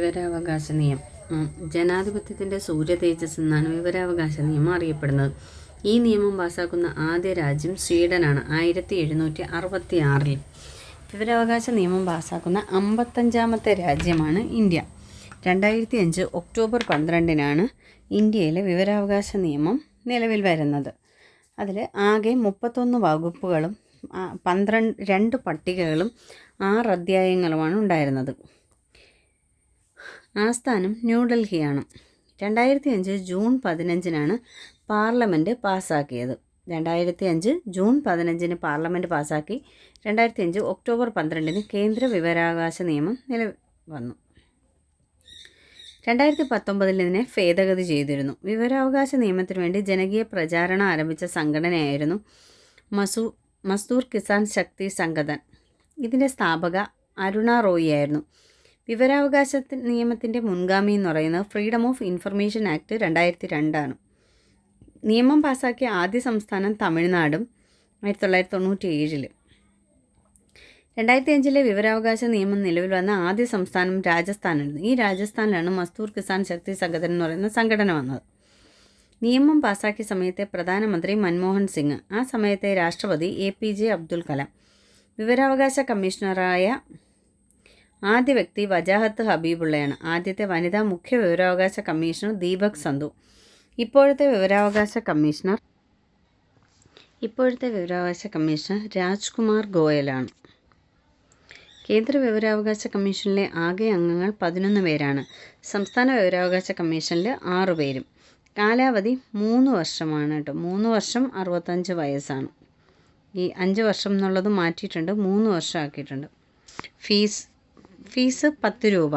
വിവരാവകാശ നിയമം. ജനാധിപത്യത്തിൻ്റെ സൂര്യതേജസ് എന്നാണ് വിവരാവകാശ നിയമം അറിയപ്പെടുന്നത്. ഈ നിയമം പാസാക്കുന്ന ആദ്യ രാജ്യം സ്വീഡനാണ് 1766. വിവരാവകാശ നിയമം പാസാക്കുന്ന 55ാമത്തെ രാജ്യമാണ് ഇന്ത്യ. 2005 ഒക്ടോബർ 12-നാണ് ഇന്ത്യയിലെ വിവരാവകാശ നിയമം നിലവിൽ വരുന്നത്. അതിൽ ആകെ 31 വകുപ്പുകളും 2 പട്ടികകളും 6 അധ്യായങ്ങളുമാണ് ഉണ്ടായിരുന്നത്. ആസ്ഥാനം ന്യൂഡൽഹിയാണ്. 2005 ജൂൺ 15-നാണ് പാർലമെൻറ്റ് പാസ്സാക്കിയത്. 2005 ജൂൺ 15-ന് പാർലമെൻറ്റ് പാസ്സാക്കി 2005 ഒക്ടോബർ 12-ന് കേന്ദ്ര വിവരാവകാശ നിയമം നിലവിൽ വന്നു. 2019 ഇതിനെ ഭേദഗതി ചെയ്തിരുന്നു. വിവരാവകാശ നിയമത്തിനു വേണ്ടി ജനകീയ പ്രചാരണം ആരംഭിച്ച സംഘടനയായിരുന്നു മസ്ദൂർ കിസാൻ ശക്തി സംഗതൻ. ഇതിൻ്റെ സ്ഥാപക അരുണ റോയി ആയിരുന്നു. വിവരാവകാശ നിയമത്തിൻ്റെ മുൻഗാമി എന്ന് പറയുന്നത് ഫ്രീഡം ഓഫ് ഇൻഫർമേഷൻ ആക്ട് 2002 നിയമം പാസാക്കിയ ആദ്യ സംസ്ഥാനം തമിഴ്നാടും 1997. 2005 വിവരാവകാശ നിയമം നിലവിൽ വന്ന ആദ്യ സംസ്ഥാനം രാജസ്ഥാനായിരുന്നു. ഈ രാജസ്ഥാനിലാണ് മസ്ദൂർ കിസാൻ ശക്തി സംഗതൻ എന്ന് പറയുന്ന സംഘടന വന്നത്. നിയമം പാസാക്കിയ സമയത്തെ പ്രധാനമന്ത്രി മൻമോഹൻ സിംഗ്, ആ സമയത്തെ രാഷ്ട്രപതി APJ അബ്ദുൽ കലാം, വിവരാവകാശ കമ്മീഷണറായ ആദ്യ വ്യക്തി വജാഹത്ത് ഹബീബുള്ളയാണ്. ആദ്യത്തെ വനിതാ മുഖ്യ വിവരാവകാശ കമ്മീഷണർ ദീപക് സന്ധു. ഇപ്പോഴത്തെ വിവരാവകാശ കമ്മീഷണർ രാജ്കുമാർ ഗോയലാണ്. കേന്ദ്ര വിവരാവകാശ കമ്മീഷനിലെ ആകെ അംഗങ്ങൾ 11 പേരാണ്. സംസ്ഥാന വിവരാവകാശ കമ്മീഷനിൽ 6 പേരും. കാലാവധി 3 വർഷമാണ് കേട്ടോ. 3 വർഷം 65 വയസ്സാണ്. ഈ 5 വർഷം എന്നുള്ളത് മാറ്റിയിട്ടുണ്ട്, 3 വർഷം ആക്കിയിട്ടുണ്ട്. ഫീസ് 10 രൂപ.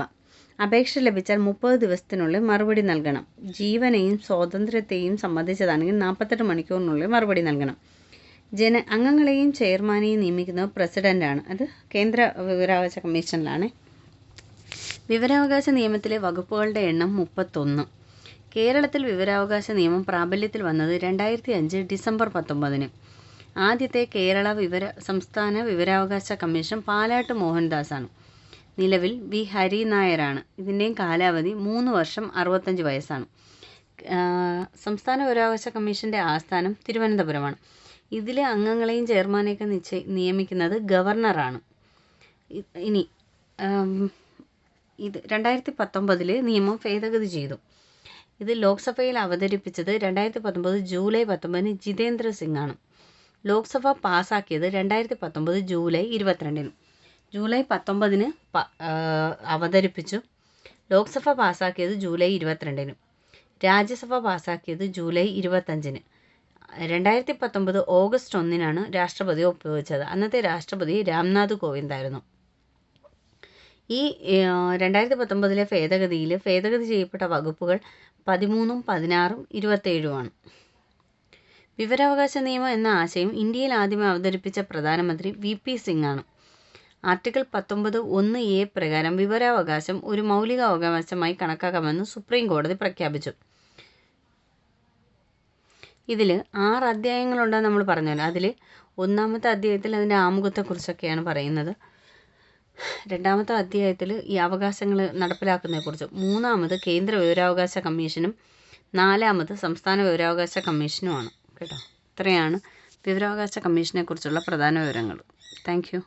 അപേക്ഷ ലഭിച്ചാൽ 30 ദിവസത്തിനുള്ളിൽ മറുപടി നൽകണം. ജീവനെയും സ്വാതന്ത്ര്യത്തെയും സംബന്ധിച്ചതാണെങ്കിൽ 48 മണിക്കൂറിനുള്ളിൽ മറുപടി നൽകണം. അംഗങ്ങളെയും ചെയർമാനെയും നിയമിക്കുന്നത് പ്രസിഡൻ്റാണ്. അത് കേന്ദ്ര വിവരാവകാശ കമ്മീഷനിലാണ്. വിവരാവകാശ നിയമത്തിലെ വകുപ്പുകളുടെ എണ്ണം 31. കേരളത്തിൽ വിവരാവകാശ നിയമം പ്രാബല്യത്തിൽ വന്നത് 2005 ഡിസംബർ 19-ന്. ആദ്യത്തെ കേരള സംസ്ഥാന വിവരാവകാശ കമ്മീഷൻ പാലാട്ട് മോഹൻദാസാണ്. നിലവിൽ V ഹരിനായരാണ്. ഇതിൻ്റെയും കാലാവധി 3 വർഷം 65 വയസ്സാണ്. സംസ്ഥാന വിവരാവകാശ കമ്മീഷൻ്റെ ആസ്ഥാനം തിരുവനന്തപുരമാണ്. ഇതിലെ അംഗങ്ങളെയും ചെയർമാനെയൊക്കെ നിയമിക്കുന്നത് ഗവർണറാണ്. ഇനി ഇത് 2019 നിയമം ഭേദഗതി ചെയ്തു. ഇത് ലോക്സഭയിൽ അവതരിപ്പിച്ചത് 2019 ജൂലൈ 19-ന് ജിതേന്ദ്ര സിംഗ് ആണ്. ലോക്സഭ പാസ്സാക്കിയത് 2019 ജൂലൈ 22-ന്. ജൂലൈ 19-ന് അവതരിപ്പിച്ചു. ലോക്സഭ പാസ്സാക്കിയത് ജൂലൈ 22-ന്. രാജ്യസഭ പാസ്സാക്കിയത് ജൂലൈ 25-ന്. 2019 ഓഗസ്റ്റ് 1-നാണ് രാഷ്ട്രപതി ഒപ്പുവെച്ചത്. അന്നത്തെ രാഷ്ട്രപതി രാംനാഥ് കോവിന്ദ് ആയിരുന്നു. ഈ 2019 ഭേദഗതി ചെയ്യപ്പെട്ട വകുപ്പുകൾ 13, 16, 27 വിവരാവകാശ നിയമം എന്ന ആശയം ഇന്ത്യയിൽ ആദ്യമേ അവതരിപ്പിച്ച പ്രധാനമന്ത്രി VP സിംഗ് ആണ്. ആർട്ടിക്കിൾ 19(1)A പ്രകാരം വിവരാവകാശം ഒരു മൗലിക അവകാശമായി കണക്കാക്കാമെന്ന് സുപ്രീം കോടതി പ്രഖ്യാപിച്ചു. ഇതിൽ 6 അധ്യായങ്ങളുണ്ടെന്ന് നമ്മൾ പറഞ്ഞല്ലോ. അതിൽ 1-ാമത്തെ അധ്യായത്തിൽ അതിൻ്റെ ആമുഖത്തെക്കുറിച്ചൊക്കെയാണ് പറയുന്നത്. 2-ാമത്തെ അധ്യായത്തിൽ ഈ അവകാശങ്ങൾ നടപ്പിലാക്കുന്നതിനെക്കുറിച്ച്, 3-ാമത് കേന്ദ്ര വിവരാവകാശ കമ്മീഷനും 4-ാമത് സംസ്ഥാന വിവരാവകാശ കമ്മീഷനുമാണ് കേട്ടോ. ഇത്രയാണ് വിവരാവകാശ കമ്മീഷനെ കുറിച്ചുള്ള പ്രധാന വിവരങ്ങൾ. Thank you.